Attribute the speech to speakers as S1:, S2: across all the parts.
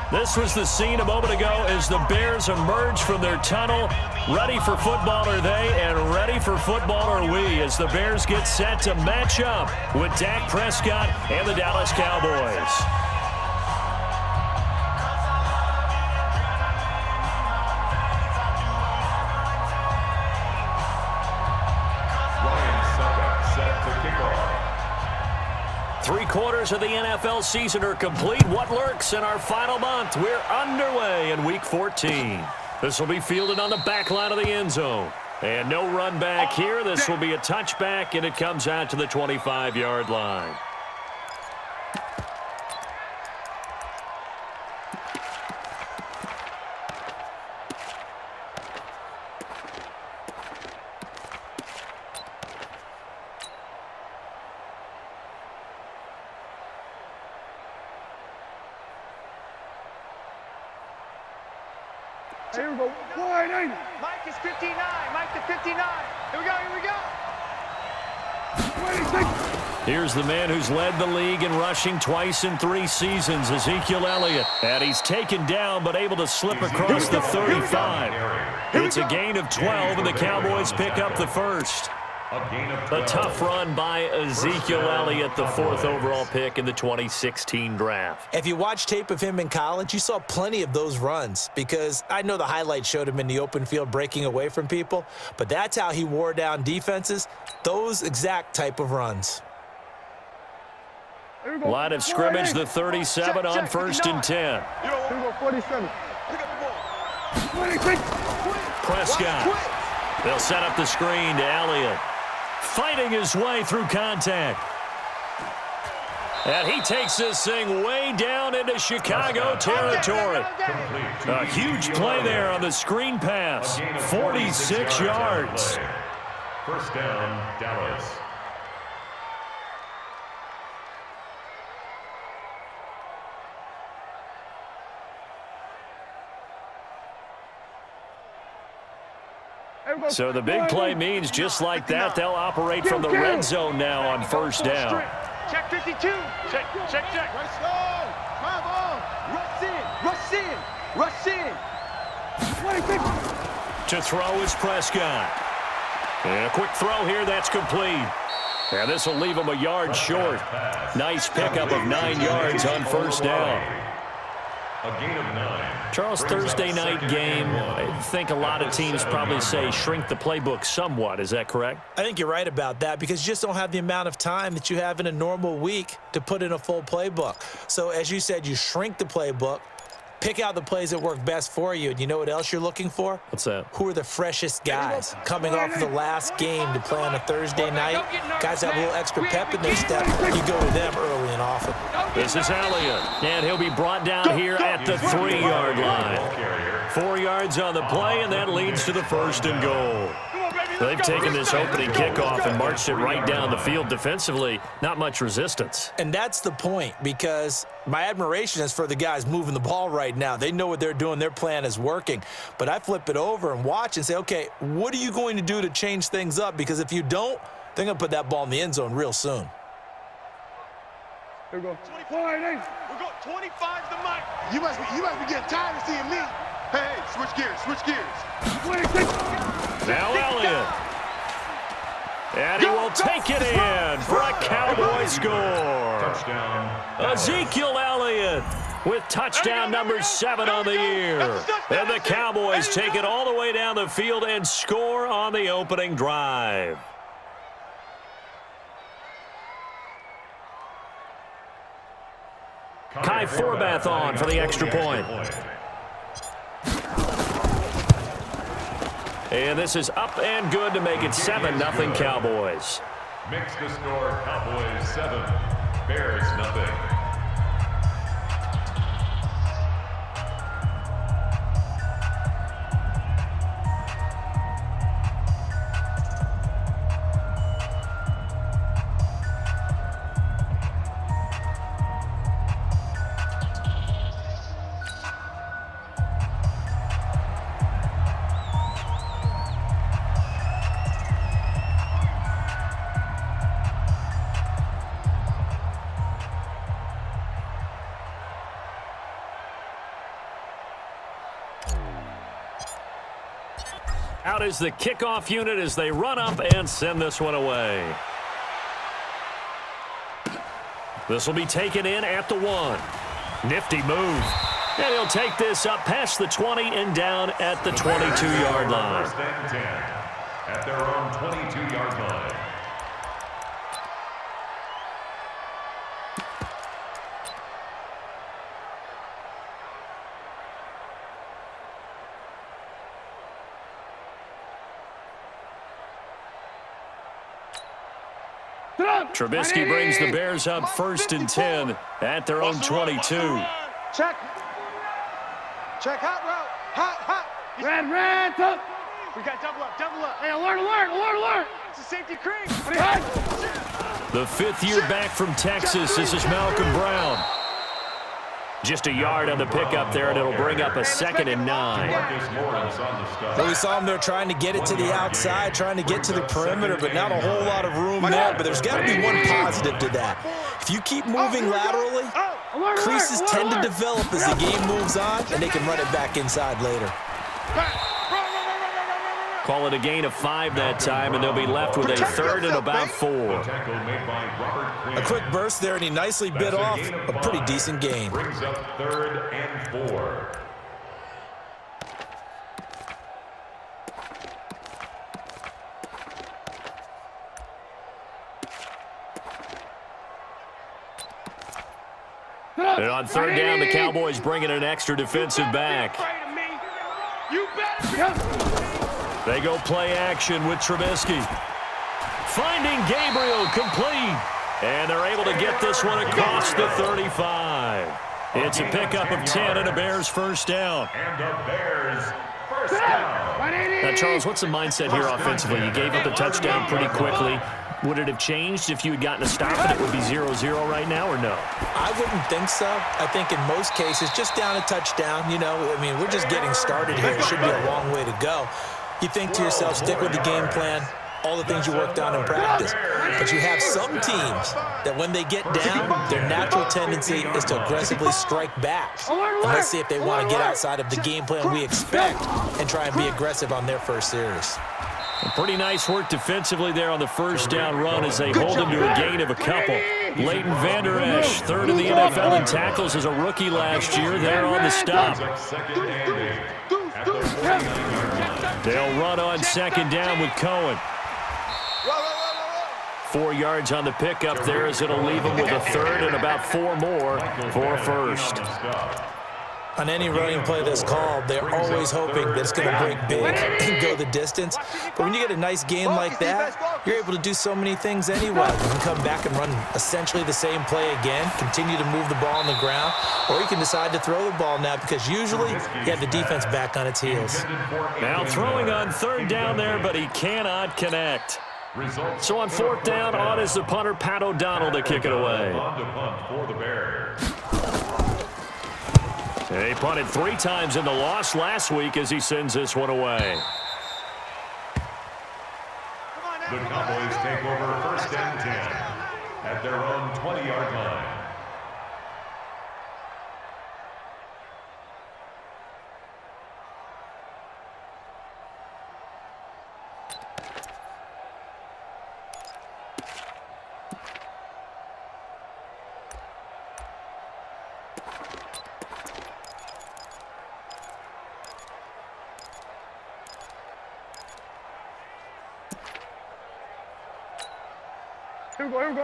S1: This was the scene a moment ago as the Bears emerge from their tunnel. Ready for football are they, and ready for football are we as the Bears get set to match up with Dak Prescott and the Dallas Cowboys. Three-quarters of the NFL season are complete. What lurks in our final month? We're underway in Week 14. This will be fielded on the back line of the end zone. And no run back here. This will be a touchback, and it comes out to the 25-yard line.
S2: Here we go. Wide 80. Mike is 59. Mike to 59. Here we go. Here we go. 26.
S1: Here's the man who's led the league in rushing twice in 3 seasons, Ezekiel Elliott. And he's taken down but able to slip across the 35. It's a gain of 12, and the Cowboys pick up the first. A tough run by Ezekiel Elliott, the 4th overall pick in the 2016 draft.
S3: If you watch tape of him in college, you saw plenty of those runs because I know the highlights showed him in the open field breaking away from people, but that's how he wore down defenses, those exact type of runs.
S1: Line of scrimmage, the 37 on 1st and 10.
S2: 47.
S1: Prescott. They'll set up the screen to Elliott. Fighting his way through contact. And he takes this thing way down into Chicago territory. A huge play there on the screen pass. 46 yards.
S4: First down, Dallas.
S1: So the big play means just like that, they'll operate from the red zone now on 1st down.
S2: Check 52. Check. Let's go. Come on. Rush in. 26.
S1: To throw is Prescott. And a quick throw here, that's complete. And this will leave him a yard short. Nice pickup of 9 yards on 1st down.
S4: A gain of 9.
S1: Charles, Thursday night game, I think a lot of teams probably say shrink the playbook somewhat. Is that correct?
S3: I think you're right about that because you just don't have the amount of time that you have in a normal week to put in a full playbook. So as you said, you shrink the playbook, pick out the plays that work best for you. And you know what else you're looking for?
S1: What's that?
S3: Who are the freshest guys coming off of the last game to play on a Thursday night? Guys have a little extra pep in their step. You go to them early and often.
S1: This is Elliott, and he'll be brought down here at the 3-yard line. 4 yards on the play, and that leads to the 1st and goal. They've taken this opening kickoff and marched it right down the field defensively. Not much resistance.
S3: And that's the point, because my admiration is for the guys moving the ball right now. They know what they're doing. Their plan is working. But I flip it over and watch and say, okay, what are you going to do to change things up? Because if you don't, they're going to put that ball in the end zone real soon.
S2: Here we go. 25. We go 25 to Mike. You must be getting tired of seeing me. Hey, switch gears. 26.
S1: Now Elliott. And he will take it in for a Cowboy score.
S4: Touchdown.
S1: Ezekiel Elliott with touchdown number 7 on the year. And the Cowboys take it all the way down the field and score on the opening drive. Kai Forbath on for the extra point. And this is up and good to make it 7-0 Cowboys.
S4: Makes the score Cowboys 7, Bears nothing.
S1: Out is the kickoff unit as they run up and send this one away. This will be taken in at the 1. Nifty move. And he'll take this up past the 20 and down at the 22-yard line.
S4: First and 10 at their own 22-yard line.
S1: Trubisky brings the Bears up first and 10 at their own 22.
S2: Check. Check hot route. Hot.
S5: Red, tough.
S2: We got double up.
S5: Hey, alert.
S2: It's a safety cream.
S1: The 5th year back from Texas. This is Malcolm Brown. Just a yard on the pickup there, and it'll bring up a 2nd and 9.
S3: Well, we saw him there trying to get it to the outside, trying to get to the perimeter, but not a whole lot of room there. But there's got to be one positive to that. If you keep moving laterally, creases tend to develop as the game moves on, and they can run it back inside later.
S1: Call it a gain of 5 that time, and they'll be left with a 3rd and about 4.
S3: A quick burst there, and he nicely bit off a pretty decent gain.
S4: Brings up 3rd and 4.
S1: And on 3rd down, the Cowboys bring in an extra defensive back.
S2: You better.
S1: They go play action with Trubisky. Finding Gabriel complete. And they're able to get this one across the 35. It's a pickup of 10 and a Bears first down.
S4: And the Bears first down.
S1: Now, Charles, what's the mindset here offensively? You gave up a touchdown pretty quickly. Would it have changed if you had gotten a stop and it would be 0-0 right now, or no?
S3: I wouldn't think so. I think in most cases, just down a touchdown, we're just getting started here. It should be a long way to go. You think to yourself, stick with the game plan, all the things you worked on in practice. But you have some teams that when they get down, their natural tendency is to aggressively strike back. And let's see if they want to get outside of the game plan we expect and try and be aggressive on their first series.
S1: Pretty nice work defensively there on the first down run as they hold him to a gain of a couple. Leighton Vander Esch, 3rd in the NFL in tackles as a rookie last year, there on the stop. They'll run on 2nd down with Cohen. 4 yards on the pickup there as it'll leave him with a 3rd and about 4 more for first.
S3: On any running play that's called, they're always hoping that it's going to break big and go the distance. But when you get a nice gain like that, you're able to do so many things anyway. You can come back and run essentially the same play again, continue to move the ball on the ground, or you can decide to throw the ball now because usually you have the defense back on its heels.
S1: Now throwing on 3rd down there, but he cannot connect. So on 4th down, on is the punter, Pat O'Donnell, to kick it away. He punted 3 times in the loss last week as he sends this one away.
S4: The Cowboys take over 1st and 10 at their own 20-yard line.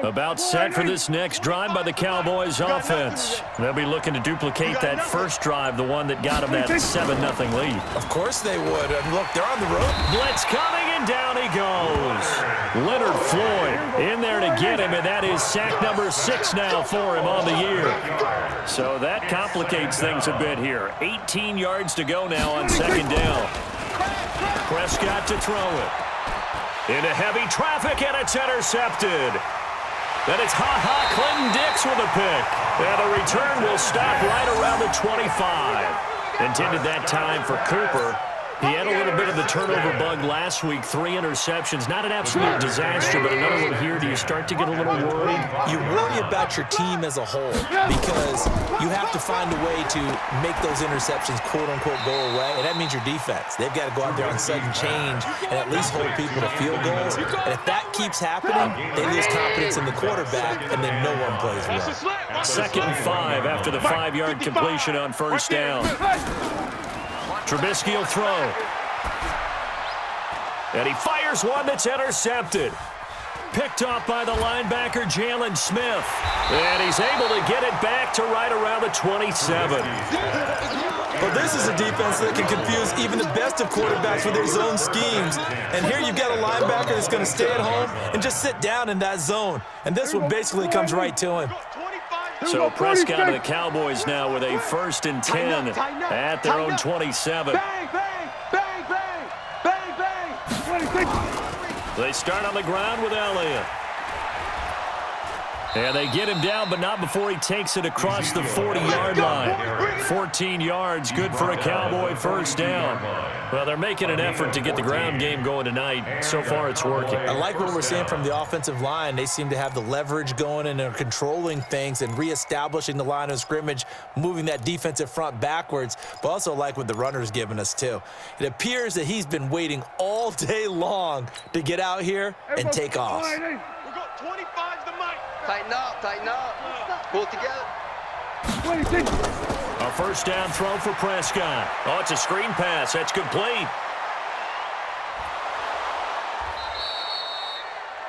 S1: About set for this next drive by the Cowboys offense. They'll be looking to duplicate that first drive, the one that got them that 7-0 lead.
S3: Of course they would. Look, they're on the road.
S1: Blitz coming, and down he goes. Leonard Floyd in there to get him, and that is sack number 6 now for him on the year. So that complicates things a bit here. 18 yards to go now on 2nd down. Prescott to throw it. Into heavy traffic, and it's intercepted. Then it's Clinton Dix with a pick. And the return will stop right around the 25. Intended that time for Cooper. He had a little bit of the turnover bug last week, 3 interceptions. Not an absolute disaster, but another one here. Do you start to get a little worried?
S3: You worry about your team as a whole because you have to find a way to make those interceptions, quote-unquote, go away, and that means your defense. They've got to go out there on sudden change and at least hold people to field goals. And if that keeps happening, they lose confidence in the quarterback, and then no one plays well.
S1: 2nd and 5 after the 5-yard completion on first down. Trubisky will throw. And he fires one that's intercepted. Picked off by the linebacker, Jalen Smith. And he's able to get it back to right around the 27.
S3: Well, this is a defense that can confuse even the best of quarterbacks with their zone schemes. And here you've got a linebacker that's going to stay at home and just sit down in that zone. And this one basically comes right to him.
S1: So Prescott and the Cowboys now with a 1st and 10 at their own 27.
S5: Bang, bang, bang, bang, bang, bang. 26.
S1: They start on the ground with Elliott. And they get him down, but not before he takes it across the 40-yard line. 14 yards, good for a Cowboy first down. Well, they're making an effort to get the ground game going tonight. So far, it's working.
S3: I like what we're seeing from the offensive line. They seem to have the leverage going and are controlling things and reestablishing the line of scrimmage, moving that defensive front backwards, but also like what the runner's giving us, too. It appears that he's been waiting all day long to get out here and take off.
S2: We got 25 the mic.
S6: Tighten up, pull it together.
S5: 26.
S1: A first down throw for Prescott. Oh, it's a screen pass. That's complete.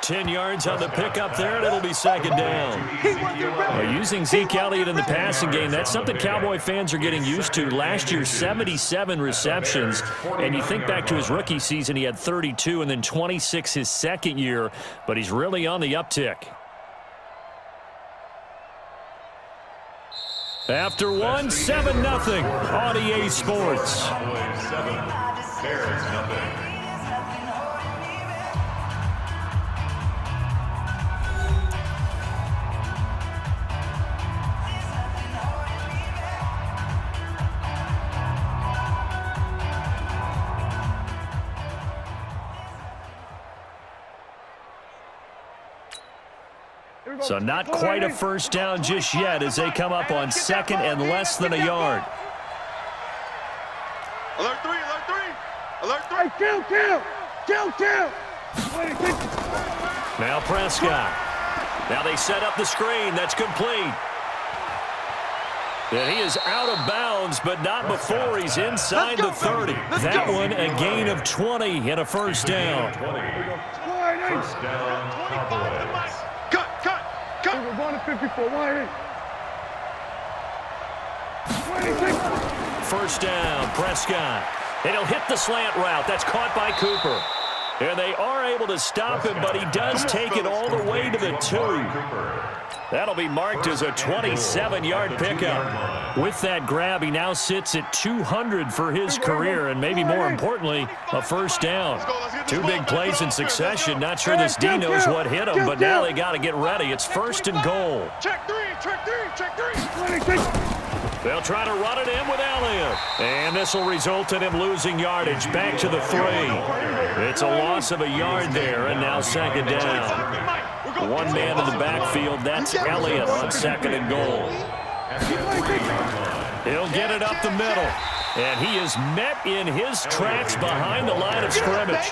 S1: 10 yards on the pickup there, and it'll be 2nd down. Using Zeke Elliott in the passing game, that's something Cowboy fans are getting used to. Last year, 77 receptions, and you think back to his rookie season, he had 32 and then 26 his second year, but he's really on the uptick. After 1, 7-0 on EA Sports.
S4: Cowboys 7, Bears 0.
S1: So not quite a first down just yet as they come up on 2nd and less than a yard.
S2: Alert 3, alert 3. Alert 3.
S5: Hey, kill. 26.
S1: Now Prescott. Now they set up the screen. That's complete. And he is out of bounds, but not before he's inside the 30. That one a gain of 20 and a first down.
S4: First down, Cowboys.
S5: We're going to 54. 26.
S1: First down, Prescott. And he'll hit the slant route. That's caught by Cooper. And they are able to stop him, but he does take it all the way to the 2. That'll be marked as a 27-yard pickup. With that grab, he now sits at 200 for his career, and maybe more importantly, a first down. 2 big plays in succession. Not sure this D knows what hit him, but now they got to get ready. It's 1st and goal.
S2: Check 3, check 3, check 3.
S5: 26.
S1: They'll try to run it in with Elliott. And this will result in him losing yardage back to the 3. It's a loss of a yard there, and now 2nd down. One man in the backfield, that's Elliott on 2nd and goal. He'll get it up the middle. And he is met in his tracks behind the line of scrimmage.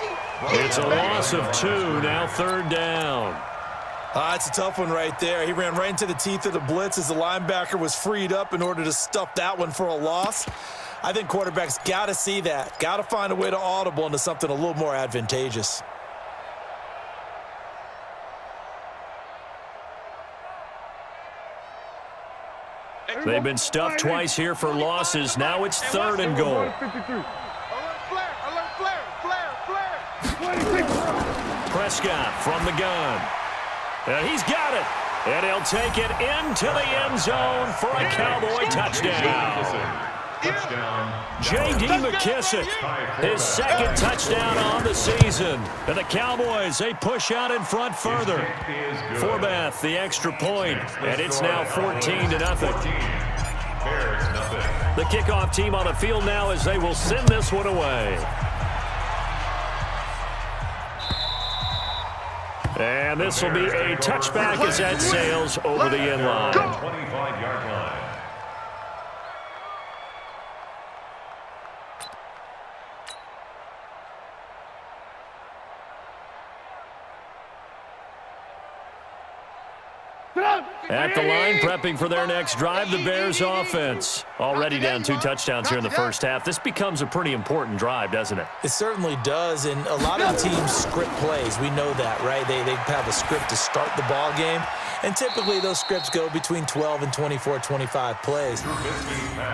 S1: It's a loss of 2, now 3rd down.
S3: It's a tough one right there. He ran right into the teeth of the blitz as the linebacker was freed up in order to stuff that one for a loss. I think quarterbacks got to see that. Got to find a way to audible into something a little more advantageous.
S1: They've been stuffed twice here for losses. Now it's 3rd and goal.
S5: 53.
S2: Alert flare.
S5: 26.
S1: Prescott from the gun. And he's got it. And he'll take it into the end zone for a Cowboy touchdown. J.D. McKissick, his 2nd touchdown on the season. And the Cowboys, they push out in front further. Forbath, the extra point, and it's now 14-0.
S4: Bears 0.
S1: The kickoff team on the field now as they will send this one away. And this will be a touchback as that sails over the end line.
S4: 25-yard line.
S1: At the line, prepping for their next drive, the Bears offense. Already down 2 touchdowns here in the first half. This becomes a pretty important drive, doesn't it?
S3: It certainly does, and a lot of teams script plays. We know that, right? They have a script to start the ball game, and typically those scripts go between 12 and 24, 25 plays.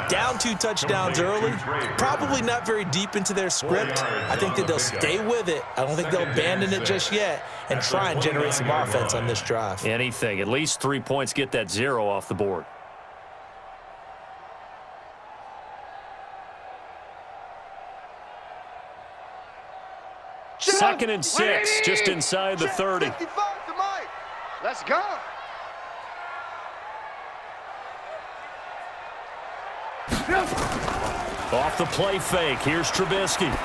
S3: Down 2 touchdowns early, probably not very deep into their script. I think that they'll stay with it. I don't think they'll abandon it just yet and try and generate some offense on this drive.
S1: Anything, at least 3 points, get that 0 off the board. Second and 6, just inside the 30.
S2: 55 to Mike. Let's go.
S1: Off the play fake, here's Trubisky.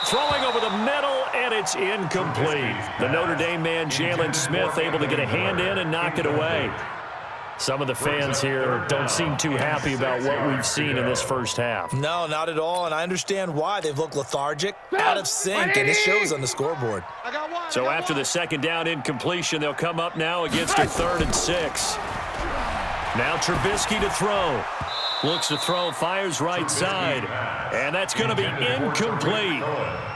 S1: Throwing over the middle, and it's incomplete. The Notre Dame man, Jalen Smith, able to get a hand in and knock it away. Some of the fans here don't seem too happy about what we've seen in this first half.
S3: No, not at all, and I understand why. They've looked lethargic, out of sync, and it shows on the scoreboard.
S1: So after the second down incompletion, they'll come up now against a 3rd and 6. Now Trubisky to throw. Looks to throw, fires right side. And that's going to be incomplete.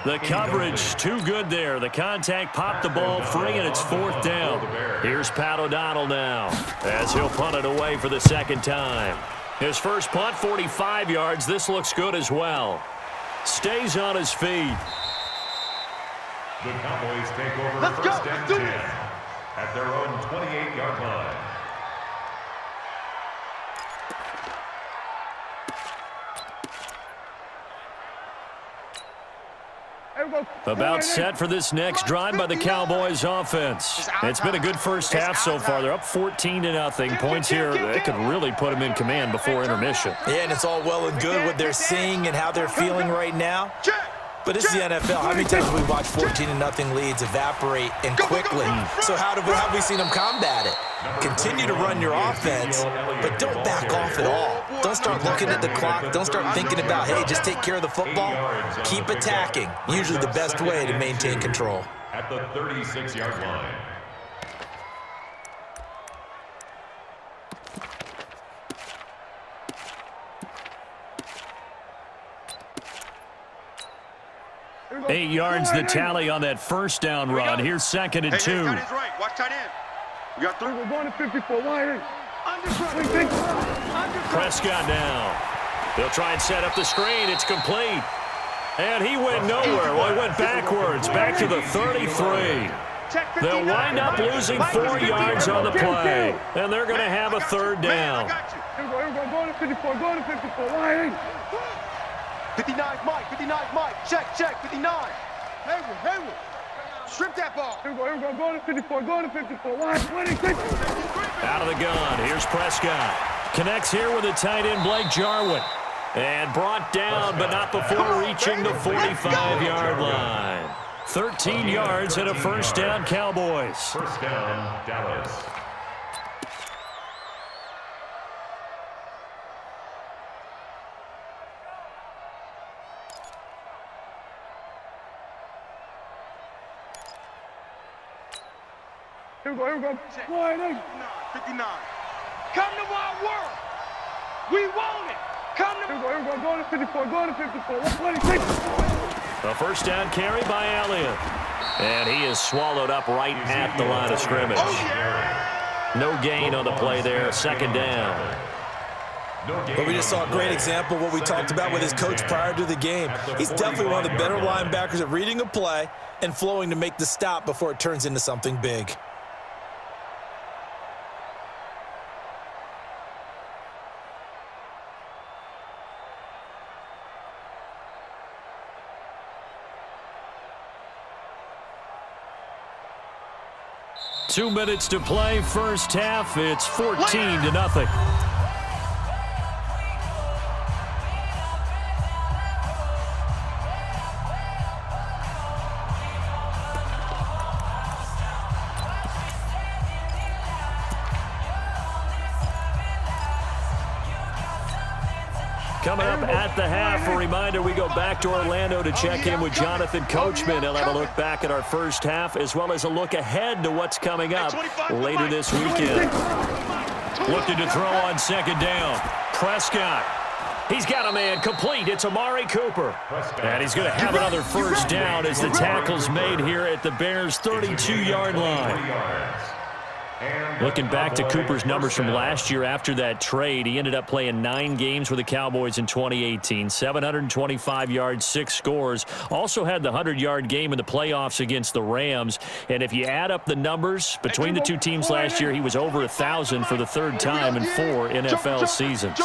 S1: The coverage too good there. The contact popped the ball free, and it's 4th down. Here's Pat O'Donnell now as he'll punt it away for the second time. His first punt, 45 yards. This looks good as well. Stays on his feet.
S4: The Cowboys take over
S2: Let's go.
S4: first and 10 at their own 28-yard line.
S1: About set for this next drive by the Cowboys offense. It's been a good first half so far. They're up 14-0. Points here that could really put them in command before intermission.
S3: Yeah, and it's all well and good what they're seeing and how they're feeling right now. But it's the NFL. How many times have we watched 14-0 leads evaporate and quickly? So how have we seen them combat it? Continue to run your offense, but don't back off at all. Don't start looking at the clock. Don't start thinking about, hey, just take care of the football. Keep attacking. Usually the best way to maintain control.
S4: At the 36-yard line.
S1: Eight yards the tally on that first down run. Here's 2nd and 2.
S2: Right. Watch tight end. We got 3.
S5: We're going to 54. Wide.
S1: Prescott now. They'll try and set up the screen. It's complete. And he went nowhere. Well, he went backwards, back to the 33. They'll wind up losing 4 yards on the play. And they're going to have a 3rd down.
S5: Here we go. Going to 54. Going to 54. Wide.
S2: 59 Mike. 59 Mike. Check. 59. Hayward. Strip that ball.
S5: Here we go. Going to 54. Going to 54. Wide. 26.
S1: Out of the gun. Here's Prescott. Connects here with the tight end, Blake Jarwin. And brought down, but not before reaching the 45-yard line. 13 yards and a first down, Cowboys.
S4: First down, Dallas.
S5: Here we go. Wide.
S2: 59. Come to my world. We want it. Come to.
S5: Here we go. Going to 54. Going to 54. 26.
S1: A first down carry by Elliott. And he is swallowed up right at the line of scrimmage. No gain on the play there. 2nd down.
S3: But we just saw a great example of what we talked about with his coach prior to the game. He's definitely one of the better linebackers at reading a play and flowing to make the stop before it turns into something big.
S1: Two minutes to play, first half. It's 14-0. Coming up at the half, a reminder, we go back to Orlando to check in with Jonathan Coachman. He'll have a look back at our first half as well as a look ahead to what's coming up later this weekend. Looking to throw on second down. Prescott. He's got a man complete. It's Amari Cooper. And he's going to have another first down as the tackle's made here at the Bears' 32-yard line. Looking back to Cooper's numbers from last year after that trade, he ended up playing 9 games with the Cowboys in 2018. 725 yards, 6 scores. Also had the 100-yard game in the playoffs against the Rams. And if you add up the numbers between the two teams last year, he was over 1,000 for the third time in 4 NFL seasons.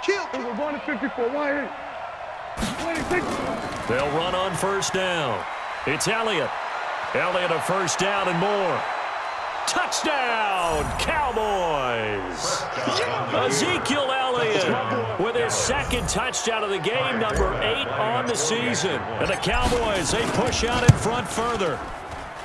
S5: We're going to 54. Why?
S1: They'll run on first down. It's Elliott. Elliott a first down and more. Touchdown, Cowboys! Ezekiel Elliott with his second touchdown of the game, number 8 on the season. And the Cowboys, they push out in front further.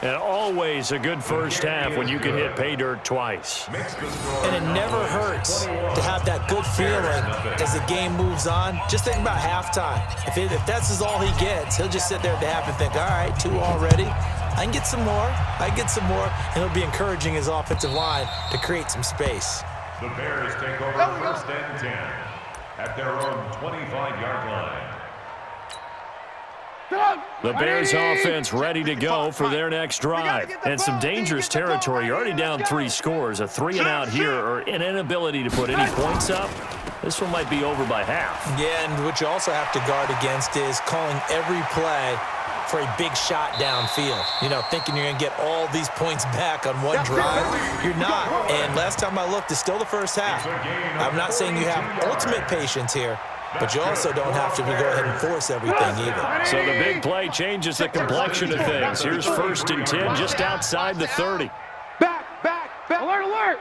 S1: And always a good first half when you can hit pay dirt twice.
S3: And it never hurts to have that good feeling as the game moves on. Just think about halftime. If that's all he gets, he'll just sit there at the half and think, all right, 2 already. I can get some more. And he'll be encouraging his offensive line to create some space.
S4: The Bears take over first and 10 at their own 25-yard line.
S1: The Bears offense ready to go for their next drive. And some dangerous territory. You're already down 3 scores. A 3-and-out here or an inability to put any points up. This one might be over by half. Yeah,
S3: and what you also have to guard against is calling every play for a big shot downfield. You know, thinking you're going to get all these points back on one drive. You're not. And last time I looked, it's still the first half. I'm not saying you have ultimate patience here, but you also don't have to go ahead and force everything either.
S1: So the big play changes the complexion of things. Here's first and 10 just outside the 30.
S5: Back. Alert.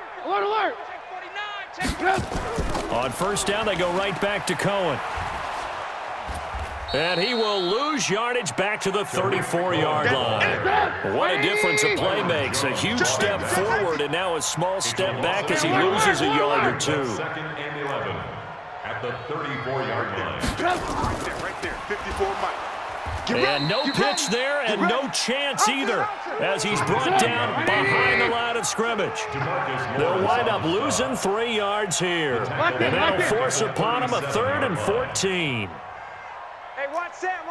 S1: On first down, they go right back to Cohen. And he will lose yardage back to the 34-yard line. What a difference a play makes. A huge step forward and now a small step back as he loses a yard or 2.
S4: Second and 11 at the 34-yard line.
S2: Right there, 54 Mike.
S1: And no pitch there and no chance either as he's brought down behind the line of scrimmage. They'll wind up losing 3 yards here. And that'll force upon him a 3rd and 14.
S5: Hey, watch that.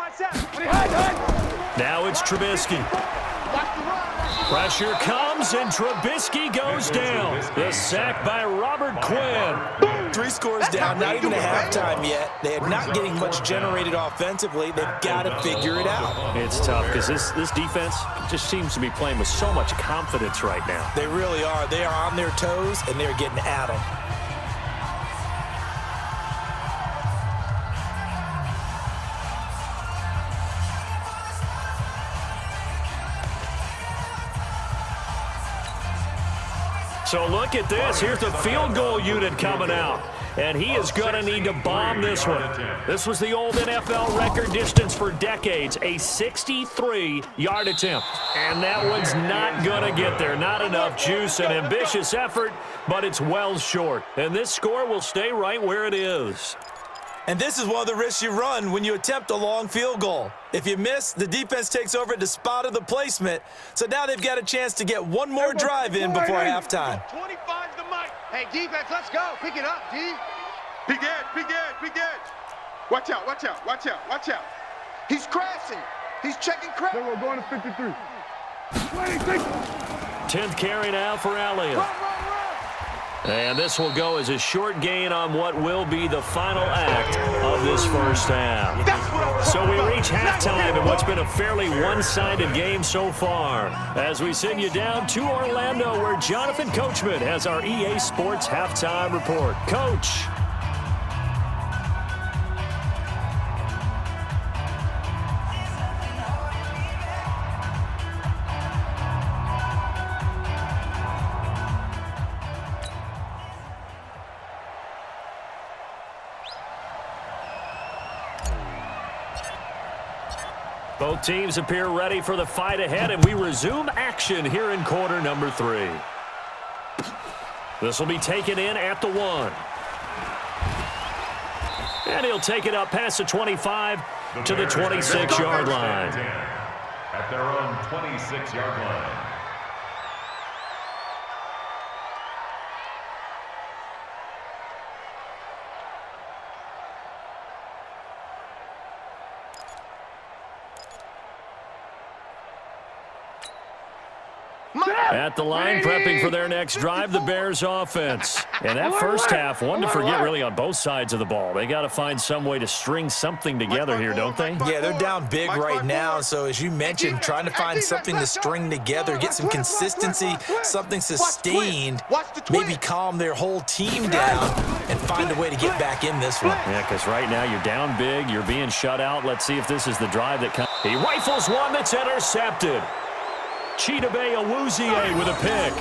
S1: Now it's Trubisky. Pressure comes, and Trubisky goes down. The sack by Robert Quinn.
S3: 3 scores down, not even at halftime yet. They are not getting much generated offensively. They've got to figure it out.
S1: It's tough because this defense just seems to be playing with so much confidence right now.
S3: They really are. They are on their toes, and they're getting at them.
S1: So look at this. Here's the field goal unit coming out. And he is going to need to bomb this one. This was the old NFL record distance for decades, a 63-yard attempt. And that one's not going to get there. Not enough juice, an ambitious effort, but it's well short. And this score will stay right where it is.
S3: And this is one of the risks you run when you attempt a long field goal. If you miss, the defense takes over at the spot of the placement. So now they've got a chance to get one more drive in before halftime.
S2: 25 the mic.
S6: Hey, defense, let's go. Pick it up, D.
S2: Big edge. Watch out. He's crashing. He's checking crash.
S5: We're going to 53.
S1: 10th carry now for Elliott. And this will go as a short gain on what will be the final act of this first half. So we reach halftime in what's been a fairly one-sided game so far. As we send you down to Orlando, where Jonathan Coachman has our EA Sports Halftime Report. Coach. Both teams appear ready for the fight ahead, and we resume action here in quarter number 3. This will be taken in at the 1. And he'll take it up past the 25 to the 26-yard line.
S4: At their own 26-yard line.
S1: At the line, prepping for their next drive, the Bears offense. And that first half, one to forget really on both sides of the ball. They got to find some way to string something together here, don't they?
S3: Yeah, they're down big right now. So as you mentioned, trying to find something to string together, get some consistency, something sustained, maybe calm their whole team down and find a way to get back in this one.
S1: Yeah, because right now you're down big, you're being shut out. Let's see if this is the drive that comes. He rifles one that's intercepted. Chidobe Awuzie with a pick.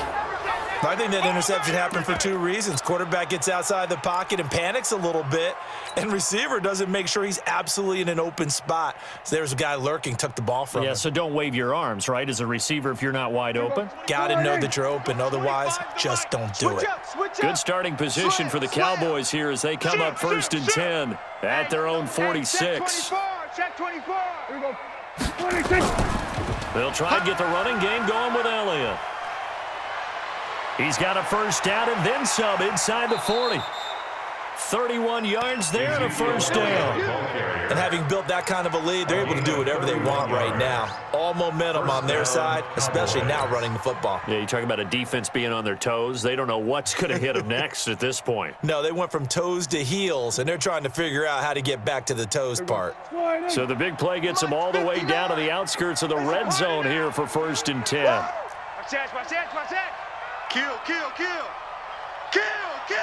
S3: I think that interception happened for two reasons. Quarterback gets outside the pocket and panics a little bit, and receiver doesn't make sure he's absolutely in an open spot. So there's a guy lurking, took the ball from him.
S1: Yeah, so don't wave your arms, right, as a receiver if you're not wide open.
S3: Got to know that you're open. Otherwise, just don't do it.
S1: Good starting position for the Cowboys here as they come up 1st and 10 at their own 46.
S6: Check 24. Here we go.
S5: 26.
S1: They'll try and get the running game going with Elliott. He's got a first down and then some inside the 40. 31 yards there and a first down.
S3: And having built that kind of a lead, they're able to do whatever they want right now. All momentum on their side, especially now running the football.
S1: Yeah, you talk about a defense being on their toes. They don't know what's going to hit them next at this point.
S3: No, they went from toes to heels, and they're trying to figure out how to get back to the toes part.
S1: So the big play gets them all the way down to the outskirts of the red zone here for 1st and 10.
S6: Watch that, watch that, watch that. Kill, kill, kill. Kill, kill.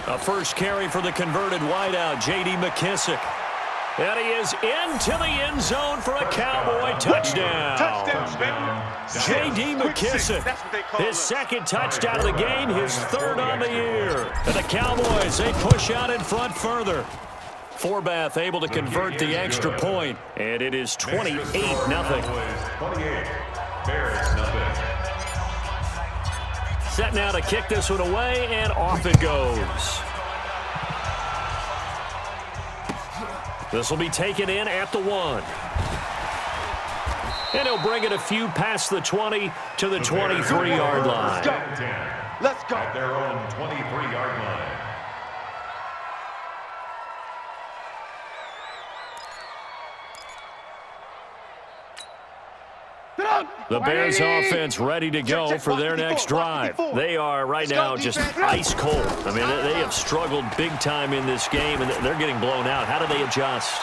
S1: A first carry for the converted wideout, J.D. McKissick. And he is into the end zone for a Cowboy touchdown. J.D. McKissick, his second touchdown of the game, his third on the year. And the Cowboys, they push out in front further. Forbath able to convert the extra point, and it is 28-0.
S4: 28. Bears nothing.
S1: Set now to kick this one away, and off it goes. This will be taken in at the 1. And he'll bring it a few past the 20 to the 23-yard line.
S6: Let's go.
S4: At their own 23-yard line.
S1: The Bears offense ready to go for their next drive. They are right now just ice cold. I mean, they have struggled big time in this game, and they're getting blown out. How do they adjust?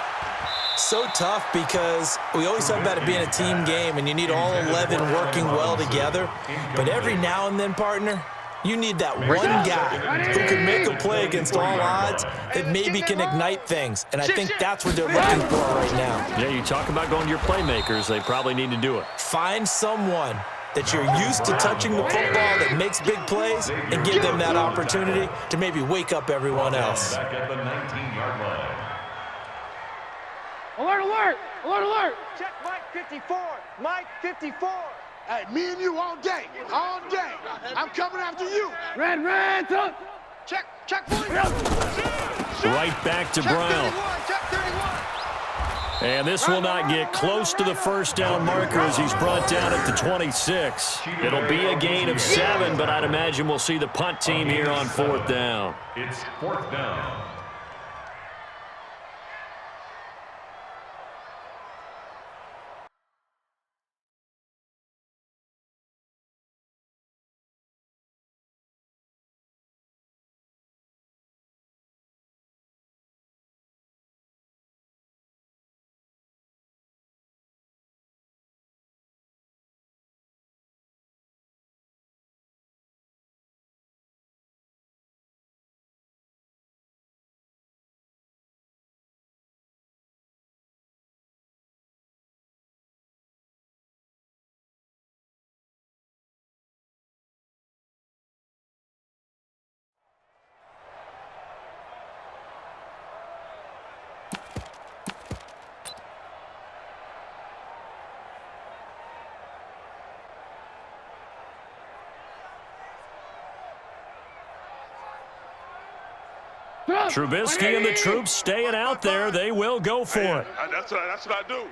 S3: So tough because we always talk about it being a team game, and you need all 11 working well together. But every now and then, partner, you need that one guy who can make a play against all odds that maybe can ignite things. And I think that's what they're looking for right now.
S1: Yeah, you talk about going to your playmakers. They probably need to do it.
S3: Find someone that you're used to touching the football that makes big plays and give them that opportunity to maybe wake up everyone else.
S4: Back at the 19-yard line.
S5: Alert, alert, alert, alert.
S6: Check Mike 54. Mike 54.
S2: Hey, me and you all day, all day. I'm coming after you.
S5: Red, red, up.
S6: Check 40.
S1: Right back to Brown.
S6: Check 31.
S1: And this will not get close to the first down marker as he's brought down at the 26. It'll be a gain of 7, but I'd imagine we'll see the punt team here on 4th down.
S4: It's 4th down.
S1: Trubisky and the troops staying out there. They will go for it.
S2: That's what I do.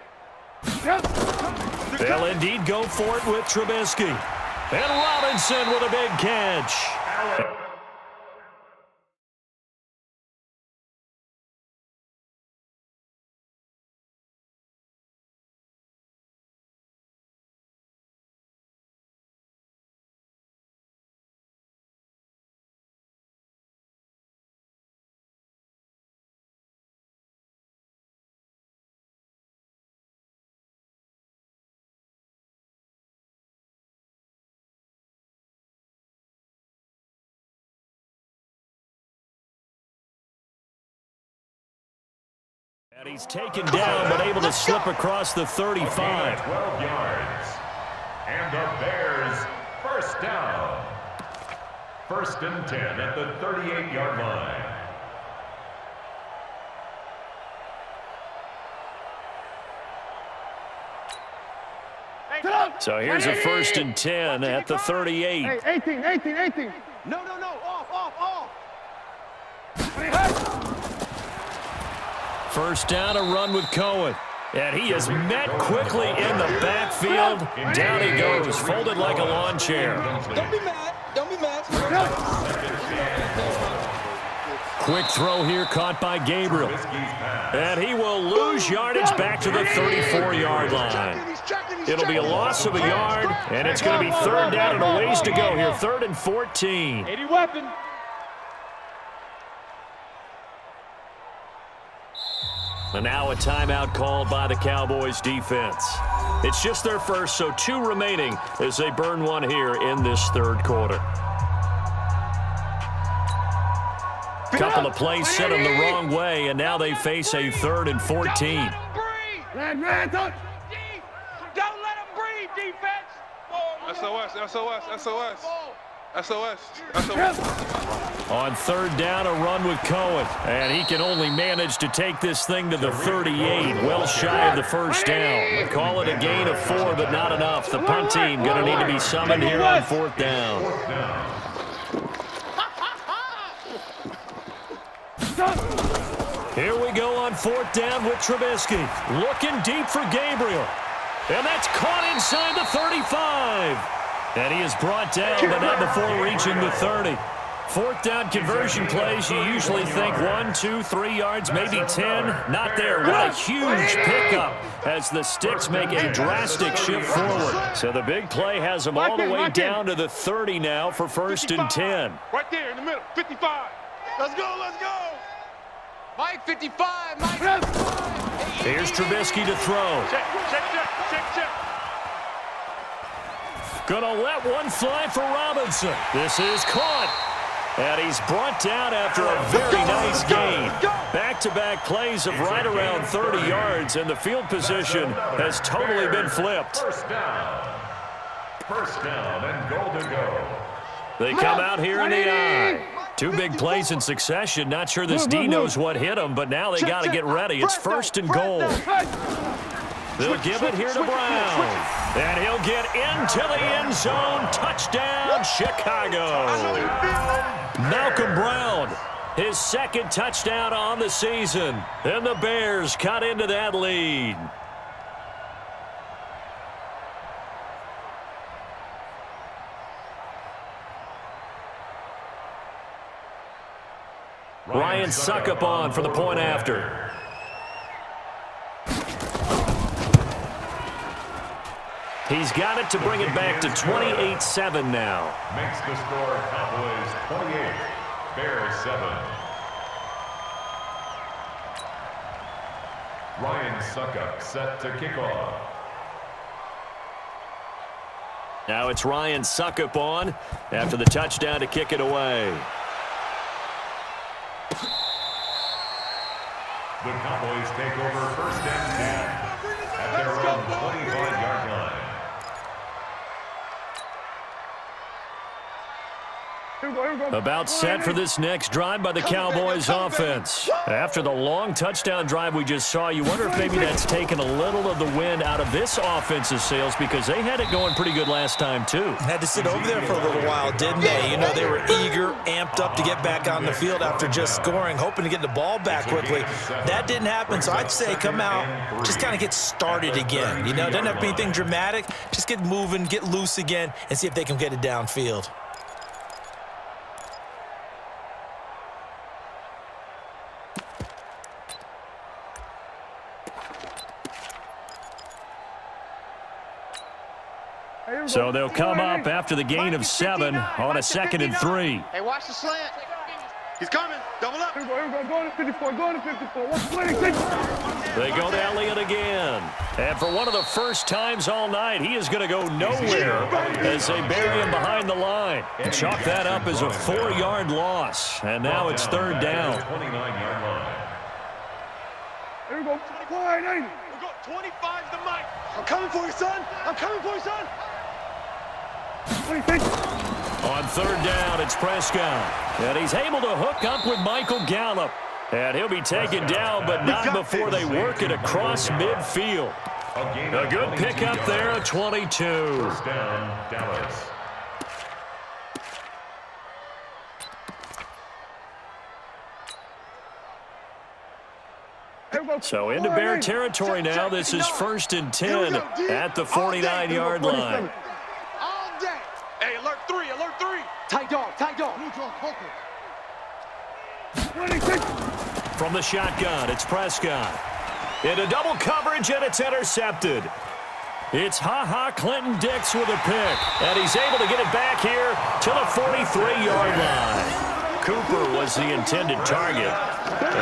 S1: They'll indeed go for it with Trubisky. And Robinson with a big catch. And he's taken down, but able to slip across the 35.
S4: 12 yards. And the Bears, first down. 1st and 10 at the 38-yard line.
S1: So here's a 1st and 10 at the 38.
S5: Hey, 18. No, off.
S1: First down, a run with Cohen. And he is met quickly in the backfield. Down he goes, folded like a lawn chair.
S5: Don't be mad.
S1: Quick throw here caught by Gabriel. And he will lose yardage back to the 34-yard line. It'll be a loss of a yard, and it's going to be 3rd down and a ways to go here. 3rd and 14.
S5: 80 weapon.
S1: And now a timeout called by the Cowboys defense. It's just their first, so 2 remaining as they burn one here in this 3rd quarter. Couple of plays sent them the wrong way, and now they face a 3rd and 14.
S5: Don't let him breathe, defense.
S2: SOS.
S1: On 3rd down, a run with Cohen. And he can only manage to take this thing to the 38, well shy of the 1st down. Call it a gain of 4, but not enough. The punt team going to need to be summoned here on 4th down. Here we go on 4th down with Trubisky. Looking deep for Gabriel. And that's caught inside the 35. And he is brought down, but not before reaching the 30. 4th down conversion plays, you usually think 1, 2, 3 yards, maybe 10. Not there. What a huge pickup as the Sticks make a drastic shift forward. So the big play has them all the way down to the 30 now for 1st and 10.
S2: Right there in the middle, 55. Let's go.
S5: Mike, 55. Mike.
S1: Here's Trubisky to throw.
S2: Check.
S1: Gonna let one fly for Robinson. This is caught. And he's brought down after a very nice gain. Back-to-back plays of right around 30 yards, and the field position has totally been flipped.
S4: First down and goal to go.
S1: They come out here in the eye. 2 big plays in succession. Not sure this D knows what hit him, but now they got to get ready. It's 1st and goal. They'll give it here to Brown. And he'll get into the end zone. Touchdown, Chicago. Malcolm Brown, his 2nd touchdown on the season. And the Bears cut into that lead. Ryan Suckup on for the point after. He's got it to bring it back to 28-7 now.
S4: Makes the score Cowboys 28, Bears 7. Ryan Suckup set to kick off.
S1: Now it's Ryan Suckup on after the touchdown to kick it away.
S4: The Cowboys take over 1st and 10 at their own 25-yard line.
S1: About set for this next drive by the Cowboys offense. After the long touchdown drive we just saw, you wonder if maybe that's taken a little of the wind out of this offense's sails because they had it going pretty good last time too.
S3: Had to sit over there for a little while, didn't they? You know, they were eager, amped up to get back on the field after just scoring, hoping to get the ball back quickly. That didn't happen, so I'd say come out, just kind of get started again. You know, doesn't have to be anything dramatic. Just get moving, get loose again, and see if they can get it downfield.
S1: So they'll come up after the gain of 7 on a 2nd and 3.
S6: Hey, watch the slant. He's coming. Double up.
S5: Here we go. Going to 54. Going to 54.
S1: They go to Elliott again. And for one of the first times all night, he is going to go nowhere as they bury him behind the line. And chalk that up as a 4-yard loss. And now it's 3rd down.
S4: 29-yard line.
S5: Here we go. 480.
S2: We got 25 the mic.
S6: I'm coming for you, son. I'm coming for you, son.
S5: 26.
S1: On 3rd down, it's Prescott. And he's able to hook up with Michael Gallup. And he'll be taken down, but not before they work it across midfield. A good pickup there at 22.
S4: First down, Dallas.
S1: So into Bear territory now. This is 1st and 10 at the 49-yard line.
S2: All day.
S6: Hey, alert 3, alert 3.
S5: Tight dog. 26.
S1: From the shotgun, it's Prescott. Into double coverage, and it's intercepted. It's Clinton-Dix with a pick, and he's able to get it back here to the 43-yard line. Cooper was the intended target.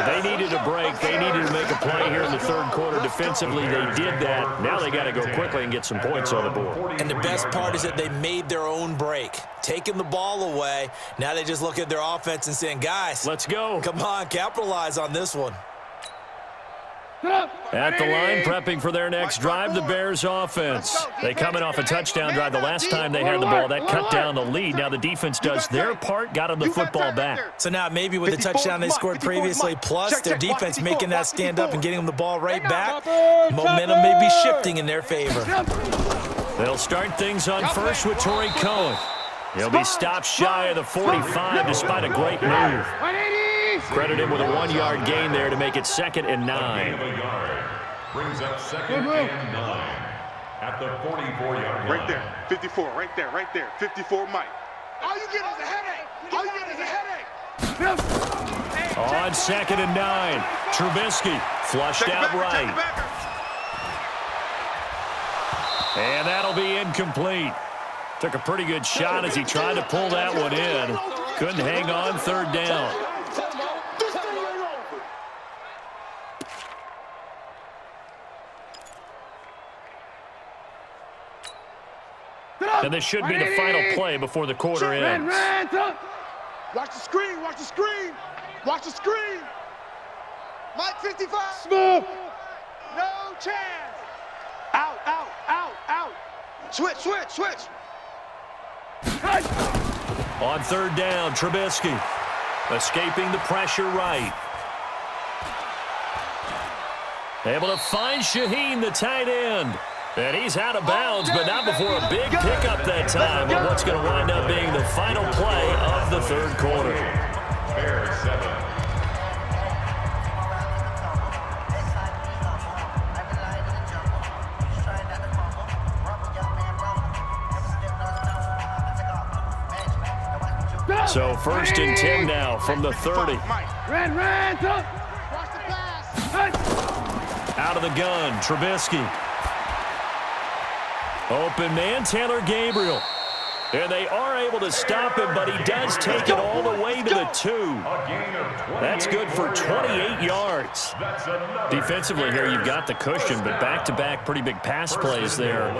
S1: They needed a break. They needed to make a play here in the 3rd quarter. Defensively, they did that. Now they got to go quickly and get some points on the board.
S3: And the best part is that they made their own break, taking the ball away. Now they just look at their offense and saying, guys,
S1: Let's go.
S3: come on, capitalize on this one.
S1: At the line, prepping for their next drive, the Bears offense. They coming off a touchdown drive the last time they had the ball. That cut down the lead. Now the defense does their part, got them the football back.
S3: So now maybe with the touchdown they scored previously, plus their defense making that stand up and getting them the ball right back, momentum may be shifting in their favor.
S1: They'll start things on first with Torrey Cohen. He'll be stopped shy of the 45 despite a great move. Credit him with a 1-yard gain there to make it 2nd and 9.
S4: Brings up 2nd and 9 at the 44-yard line.
S2: Right there. 54. Right there. 54 Mike. All you get is a headache.
S1: On 2nd and 9, Trubisky flushed out right. And that'll be incomplete. Took a pretty good shot as he tried to pull that one in. Couldn't hang on 3rd down. And this should be the final play before the quarter ends.
S2: Watch the screen. Mike 55.
S5: Smooth.
S2: No chance.
S6: Out. Switch.
S1: On 3rd down, Trubisky escaping the pressure right. Able to find Shaheen, the tight end. And he's out of bounds, but not before a big pickup that time on what's going to wind up being the final play of the 3rd quarter.
S4: Bears 7.
S1: So 1st and 10 now from the 30.
S5: Ran, top.
S2: Watch the pass.
S1: Out of the gun, Trubisky. Open man, Taylor Gabriel. And they are able to stop him, but he does take it all the way to the 2. That's good for 28 yards. Defensively here, you've got the cushion, but back-to-back pretty big pass plays there.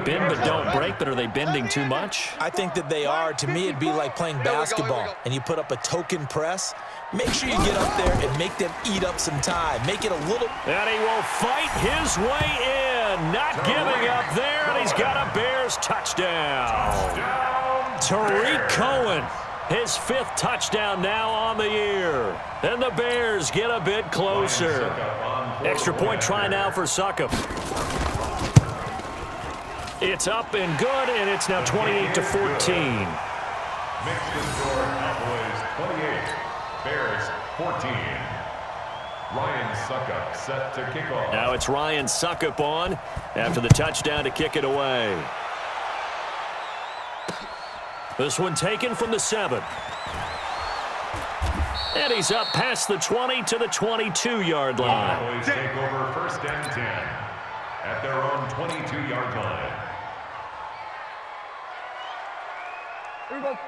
S1: Bend but don't break, but are they bending too much?
S3: I think that they are. To me, it'd be like playing basketball, and you put up a token press. Make sure you get up there and make them eat up some time. Make it a little...
S1: And he will fight his way in. Not giving up there, and he's got a Bears touchdown. Tariq Cohen. His 5th touchdown now on the year. And the Bears get a bit closer. Extra point try now for Succop. It's up and good, and it's now 28-14.
S4: Makes the score Cowboys 28, Bears 14. Ryan Succop set to kick off.
S1: Now it's Ryan Succop on after the touchdown to kick it away. This one taken from the 7. And he's up past the 20 to the 22-yard line.
S4: Cowboys take over 1st and 10 at their own 22-yard line.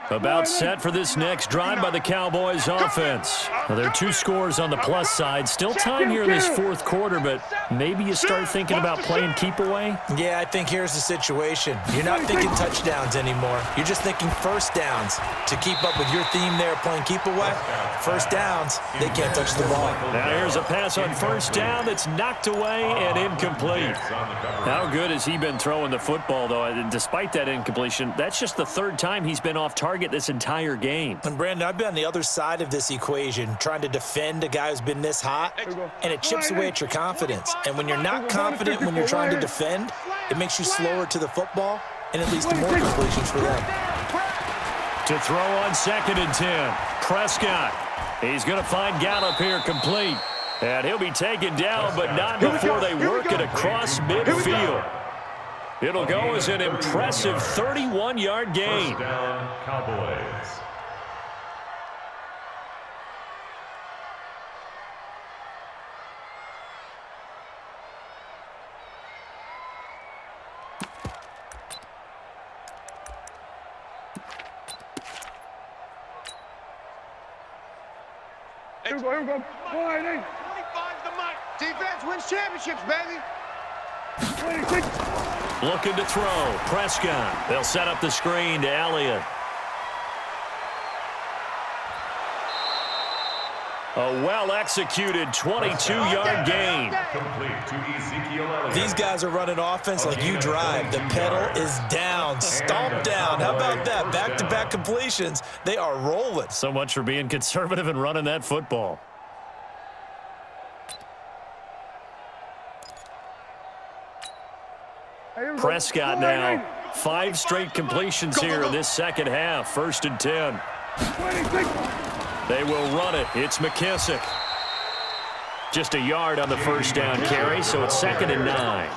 S1: About set for this next drive by the Cowboys offense. Well, there are 2 scores on the plus side. Still time here in this 4th quarter, but maybe you start thinking about playing keep away?
S3: Yeah, I think here's the situation. You're not thinking touchdowns anymore. You're just thinking first downs. To keep up with your theme there, playing keep away, first downs, they can't touch the ball.
S1: Now here's a pass on 1st down that's knocked away and incomplete. How good has he been throwing the football, though? And despite that incompletion, that's just the 3rd time he's been off target this entire game.
S3: And Brandon, I've been on the other side of this equation, trying to defend a guy who's been this hot, and it chips away at your confidence. And when you're not confident when you're trying to defend, it makes you slower to the football, and it leads to more completions for them.
S1: To throw on 2nd and 10, Prescott. He's going to find Gallup here complete. And he'll be taken down, but not before they work it across midfield. It'll go as an impressive 31-yard gain.
S4: 1st down, Cowboys.
S5: Here we go.
S6: 25's the mic. Defense wins championships, baby.
S5: 26.
S1: Looking to throw. Prescott. They'll set up the screen to Elliott. A well-executed 22-yard gain.
S4: Complete to Ezekiel Elliott.
S3: These guys are running offense like you drive. The pedal is down, stomped down. How about that? Back-to-back completions. They are rolling.
S1: So much for being conservative and running that football. Prescott now. 5 straight completions here in this 2nd half. 1st and 10.
S5: 26.
S1: They will run it. It's McKissick. Just a yard on the 1st down carry, so it's 2nd and 9.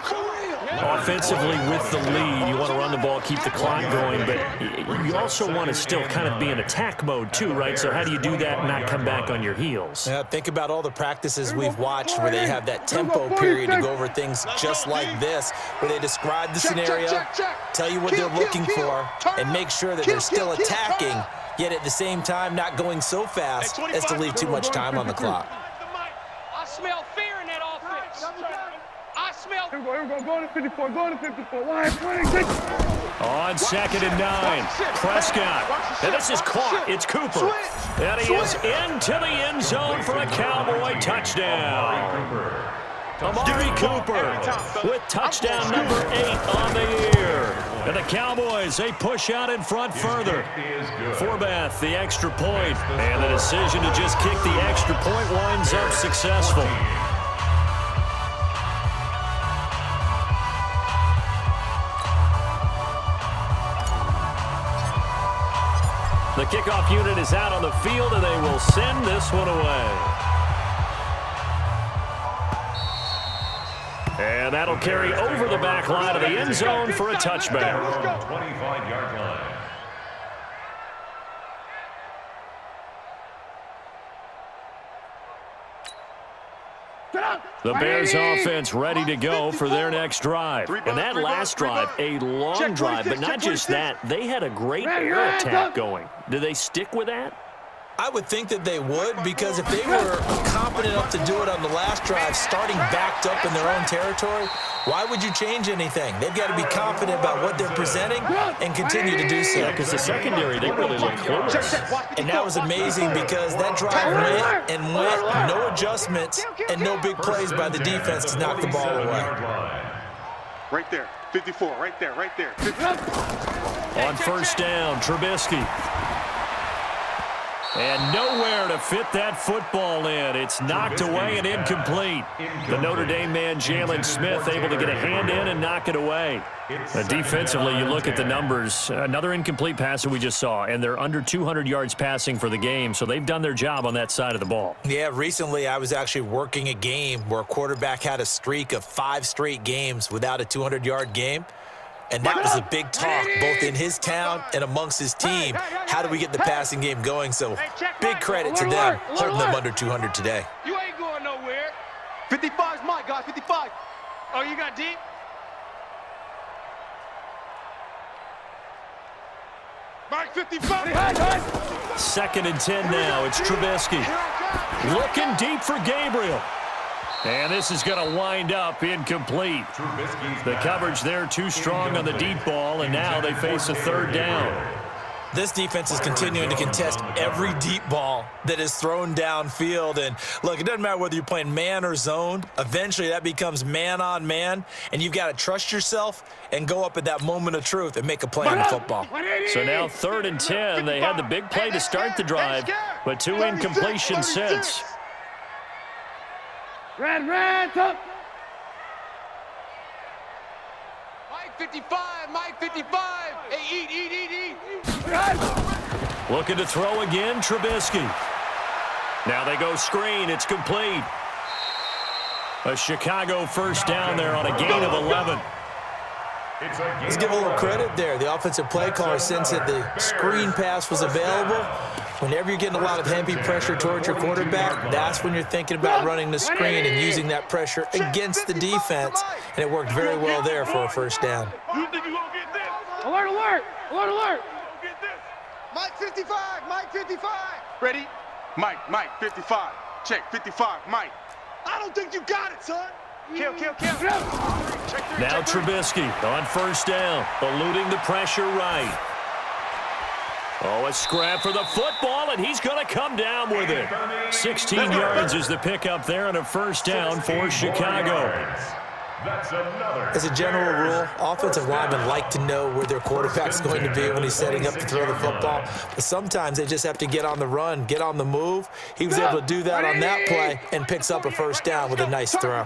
S1: Offensively with the lead, you want to run the ball, keep the clock going, but you also want to still kind of be in attack mode too, right? So how do you do that and not come back on your heels?
S3: Yeah, think about all the practices we've watched where they have that tempo period to go over things just like this, where they describe the scenario, tell you what they're looking for, and make sure that they're still attacking, yet at the same time not going so fast as to leave too much time on the clock.
S6: I smell fear in that offense. I smell.
S5: Here we go. Go to 54. Go to 54. Line 26.
S1: On 2nd and 9, Prescott. And this is caught. It's Cooper. And he is into the end zone for a Cowboy touchdown. Amari Cooper with touchdown number 8 on the year. And the Cowboys, they push out in front further. Forbath, the extra point. And the decision to just kick the extra point winds up successful. The kickoff unit is out on the field, and they will send this one away. And that'll carry over the back line of the end zone for a touchback.
S4: 25-yard line.
S1: The Bears offense ready to go for their next drive. And that last drive, a long drive, but not just that. They had a great air attack going. Do they stick with that?
S3: I would think that they would, because if they were competent enough to do it on the last drive, starting backed up in their own territory, why would you change anything? They've got to be confident about what they're presenting and continue to do so.
S1: Yeah, because the secondary, they really look close.
S3: And that was amazing because that drive went and went, no adjustments, and no big plays by the defense to knock the ball away.
S2: Right there, 54, right there, right there. 54.
S1: On 1st down, Trubisky. And nowhere to fit that football in. It's knocked away and incomplete. The Notre Dame man, Jalen Smith, able to get a hand in and knock it away. Defensively, you look at the numbers. Another incomplete pass that we just saw, and they're under 200 yards passing for the game, so they've done their job on that side of the ball.
S3: Yeah, recently I was actually working a game where a quarterback had a streak of 5 straight games without a 200-yard game. And that was a big talk, both in his town and amongst his team. How do we get the passing game going? So big credit to them holding them under 200 today.
S6: You ain't going nowhere.
S5: 55's mine, guys, 55.
S6: Oh, you got deep?
S2: Mike 55.
S1: 2nd and 10 now. It's Trubisky. Looking deep for Gabriel. And this is going to wind up incomplete. The coverage there too strong on the deep ball, and now they face a 3rd down.
S3: This defense is continuing to contest every deep ball that is thrown downfield. And, look, it doesn't matter whether you're playing man or zone. Eventually, that becomes man-on-man, and you've got to trust yourself and go up at that moment of truth and make a play in football.
S1: So now 3rd and 10. They had the big play to start the drive, but 2 incompletions since.
S5: Red, up.
S6: Mike 55, Mike 55. Hey, eat.
S1: Looking to throw again, Trubisky. Now they go screen. It's complete. A Chicago 1st down there on a gain of 11.
S3: Let's give a little credit there. The offensive play caller sensed that the screen pass was available. Whenever you're getting a lot of heavy pressure towards your quarterback, that's when you're thinking about running the screen and using that pressure against the defense. And it worked very well there for a 1st down.
S2: You think you're going to get this?
S5: Alert.
S2: Get this.
S6: Mike 55, Mike 55.
S2: Ready? Mike 55. Check 55, Mike. I don't think you got it, son.
S6: Kill.
S1: Now Trubisky on 1st down, eluding the pressure right. Oh, a scrap for the football, and he's going to come down with it. 16 yards is the pickup there on a 1st down for Chicago.
S3: As a general rule, offensive linemen like to know where their quarterback's going to be when he's setting up to throw the football. But sometimes they just have to get on the run, get on the move. He was able to do that on that play and picks up a 1st down with a nice throw.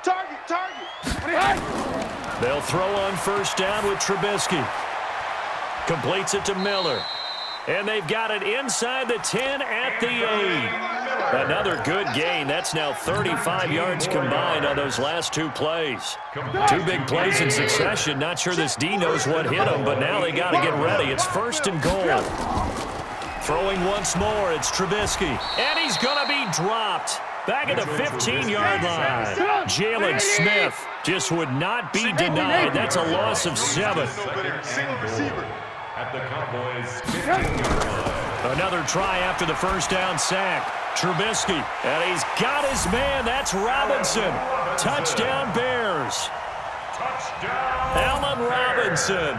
S2: Target.
S1: They'll throw on 1st down with Trubisky. Completes it to Miller. And they've got it inside the 10 at the 8. Another good gain. That's now 35 yards combined on those last 2 plays. 2 big plays in succession. Not sure this D knows what hit him, but now they got to get ready. It's 1st and goal. Throwing once more, it's Trubisky. And he's going to be dropped. Back at the 15-yard line. Jalen Smith just would not be denied. That's a loss of 7.
S2: Single receiver.
S4: At the Cowboys' 15-yard line.
S1: Another try after the 1st down sack. Trubisky, and he's got his man. That's Robinson. Touchdown, Bears. Allen Robinson.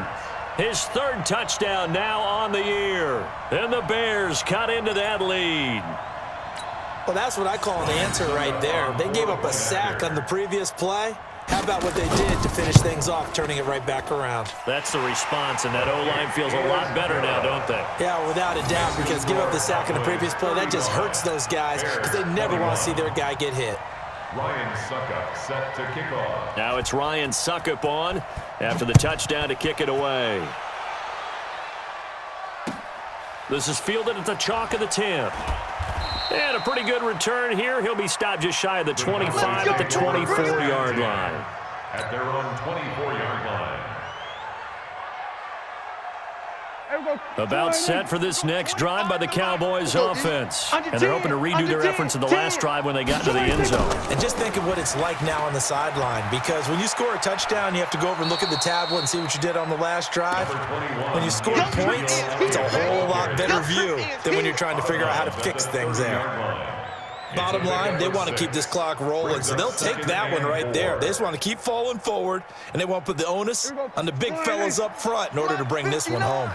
S1: His 3rd touchdown now on the year. And the Bears cut into that lead.
S3: Well, that's what I call an answer right there. They gave up a sack on the previous play. How about what they did to finish things off, turning it right back around?
S1: That's the response, and that O-line feels a lot better now, don't they?
S3: Yeah, without a doubt, because give up the sack in the previous play, that just hurts those guys because they never want to see their guy get hit.
S4: Ryan Suckup set to kick off.
S1: Now it's Ryan Suckup on after the touchdown to kick it away. This is fielded at the chalk of the 10. And a pretty good return here. He'll be stopped just shy of the 25 at the 24-yard line.
S4: At their own 24-yard line.
S1: About set for this next drive by the Cowboys offense. And they're hoping to redo their efforts in the last drive when they got to the end zone.
S3: And just think of what it's like now on the sideline, because when you score a touchdown, you have to go over and look at the tablet and see what you did on the last drive. When you score points, it's a whole lot better view than when you're trying to figure out how to fix things there. Bottom line, they want to keep this clock rolling, so they'll take that one right there. They just want to keep falling forward, and they want to put the onus on the big fellas up front in order to bring this one home.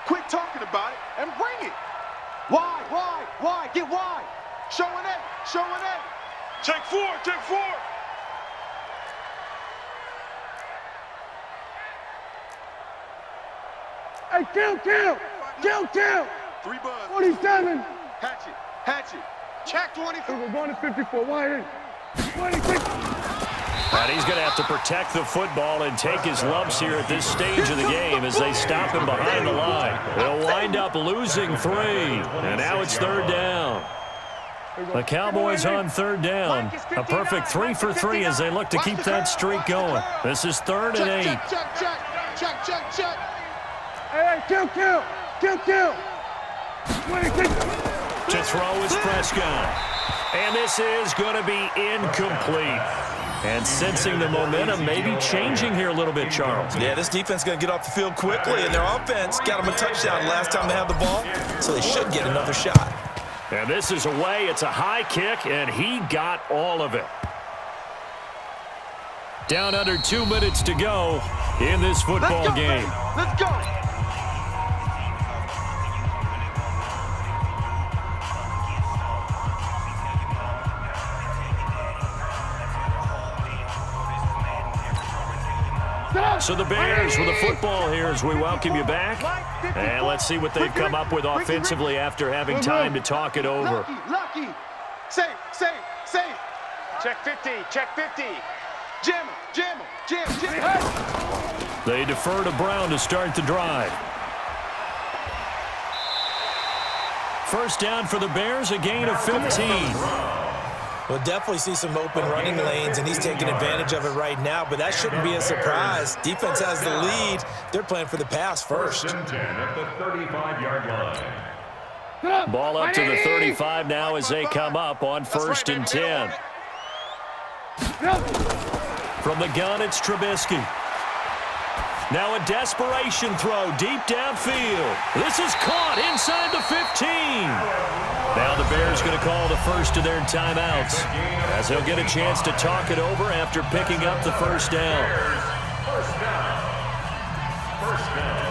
S2: Quit talking about it and bring it. Why? Get wide. Showing it. Take 4.
S5: Hey, kill.
S2: 3 buzz.
S5: 47.
S2: Hatchet. Hatchet. Check 24.
S5: We're going to 54. Wide 26.
S1: And he's going to have to protect the football and take his lumps here at this stage of the game as they stop him behind the line. They'll wind up losing 3. And now it's 3rd down. The Cowboys on 3rd down. A perfect 3 for 3 as they look to keep that streak going. This is 3rd and 8.
S2: Check.
S5: Hey, kill. 26.
S1: To throw is Prescott. And this is going to be incomplete. And sensing the momentum maybe changing here a little bit, Charles.
S3: Yeah, this defense is going to get off the field quickly, and their offense got them a touchdown last time they had the ball, so they should get another shot.
S1: And this is away. It's a high kick, and he got all of it. Down under 2 minutes to go in this football game.
S2: Let's go.
S1: So the Bears with the football here as we welcome you back. And let's see what they've come up with offensively after having time to talk it over.
S2: Lucky. Safe.
S6: Check 50.
S2: Jam.
S1: They defer to Brown to start the drive. First down for the Bears, a gain of 15.
S3: We'll definitely see some open running lanes, and he's taking advantage of it right now, but that shouldn't be a surprise. Defense has the lead. They're playing for the pass first.
S4: 1st and 10 at the 35-yard line.
S1: Ball up to the 35 now as they come up on 1st and 10. From the gun, it's Trubisky. Now a desperation throw deep downfield. This is caught inside the 15. Now the Bears going to call the first of their timeouts as they'll get a chance to talk it over after picking up the first down.
S4: First down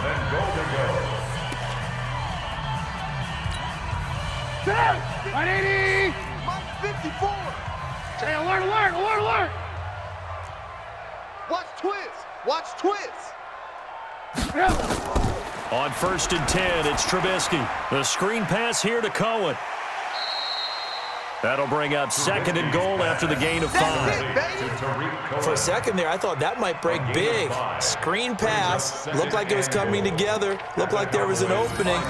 S4: and goal to go.
S5: 180.
S2: Mike 54.
S5: Hey, alert.
S2: Watch twist.
S1: On 1st and 10, it's Trubisky. The screen pass here to Cohen. That'll bring up 2nd and goal after the gain of 5.
S3: For a second there, I thought that might break big. Screen pass. Looked like it was coming together. Looked like there was an opening.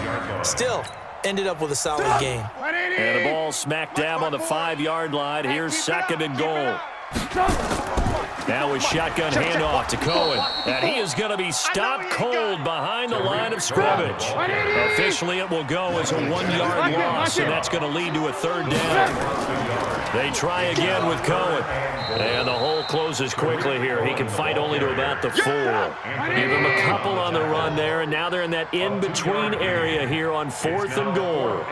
S3: Still, ended up with a solid game.
S1: And the ball smacked down on the 5-yard line. Here's 2nd and goal. Now a shotgun handoff to Cohen. And he is going to be stopped cold behind the line of scrimmage. Officially, it will go as a 1-yard loss, and that's going to lead to a 3rd down. They try again with Cohen. And the hole closes quickly here. He can fight only to about the 4. Give him a couple on the run there, and now they're in that in-between area here on 4th and goal.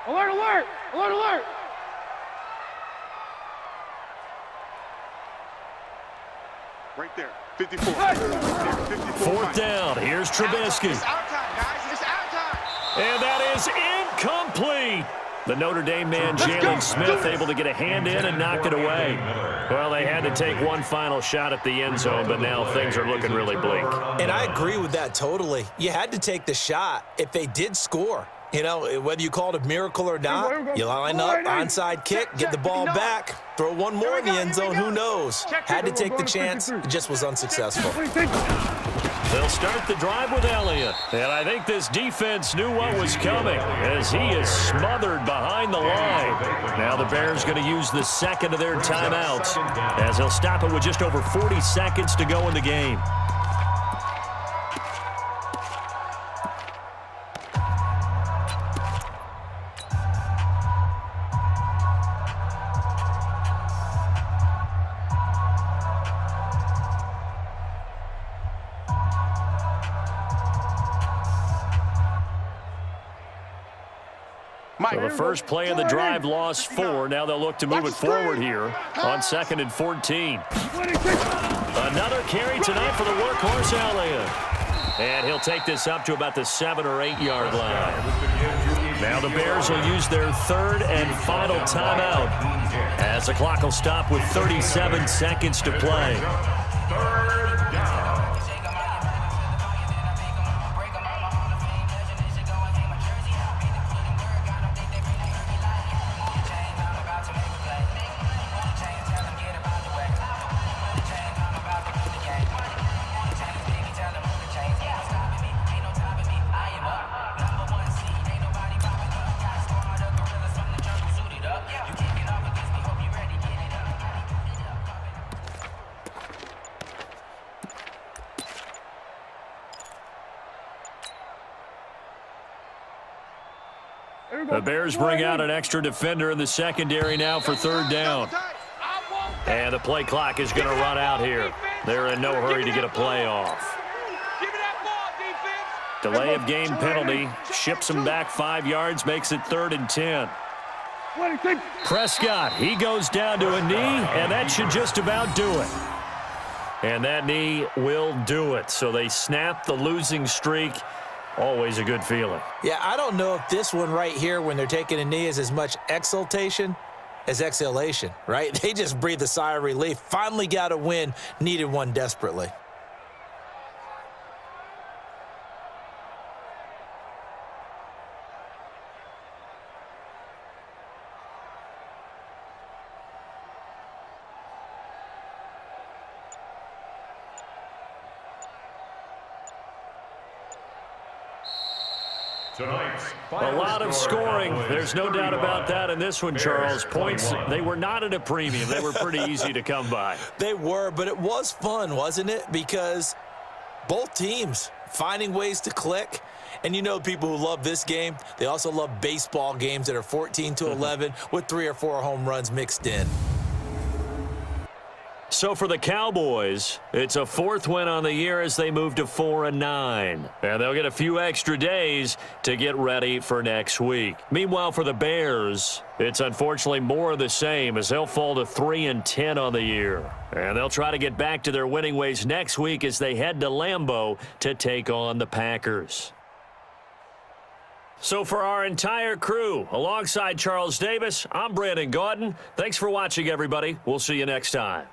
S5: Alert.
S2: Right there. 54.
S1: 4th down. Here's Trubisky.
S6: It's our time, guys. It's our time.
S1: And that is incomplete. The Notre Dame man, Jalen Smith, able to get a hand in and knock it away. Well, they had to take one final shot at the end zone, but now things are looking really bleak.
S3: And I agree with that totally. You had to take the shot if they did score. You know, whether you call it a miracle or not, you line up, onside kick, get the ball back, throw one more in the end zone, who knows? Had to take the chance, it just was unsuccessful.
S1: They'll start the drive with Elliott. And I think this defense knew what was coming as he is smothered behind the line. Now the Bears going to use the 2nd of their timeouts as they'll stop it with just over 40 seconds to go in the game. So the first play of the drive lost 4. Now they'll look to move it forward here on 2nd and 14. Another carry tonight for the workhorse Elliott. And he'll take this up to about the 7 or 8 yard line. Now the Bears will use their 3rd and final timeout as the clock will stop with 37 seconds to play.
S4: 3rd down.
S1: The Bears bring out an extra defender in the secondary now for third down. And the play clock is going to run out here. They're in no hurry to get a play off. Delay of game penalty. Ships him back 5 yards, makes it 3rd and 10. Prescott, he goes down to a knee, and that should just about do it. And that knee will do it. So they snap the losing streak. Always a good feeling.
S3: Yeah, I don't know if this one right here, when they're taking a knee, is as much exultation as exhalation, right? They just breathe a sigh of relief. Finally got a win, needed one desperately.
S1: A lot of scoring. There's no doubt about that in this one, Charles. Points, they were not at a premium. They were pretty easy to come by.
S3: They were, but it was fun, wasn't it? Because both teams finding ways to click. And you know, people who love this game, they also love baseball games that are 14-11 with 3 or 4 home runs mixed in.
S1: So for the Cowboys, it's a 4th win on the year as they move to 4-9. And they'll get a few extra days to get ready for next week. Meanwhile, for the Bears, it's unfortunately more of the same as they'll fall to 3-10 on the year. And they'll try to get back to their winning ways next week as they head to Lambeau to take on the Packers. So for our entire crew, alongside Charles Davis, I'm Brandon Gaudin. Thanks for watching, everybody. We'll see you next time.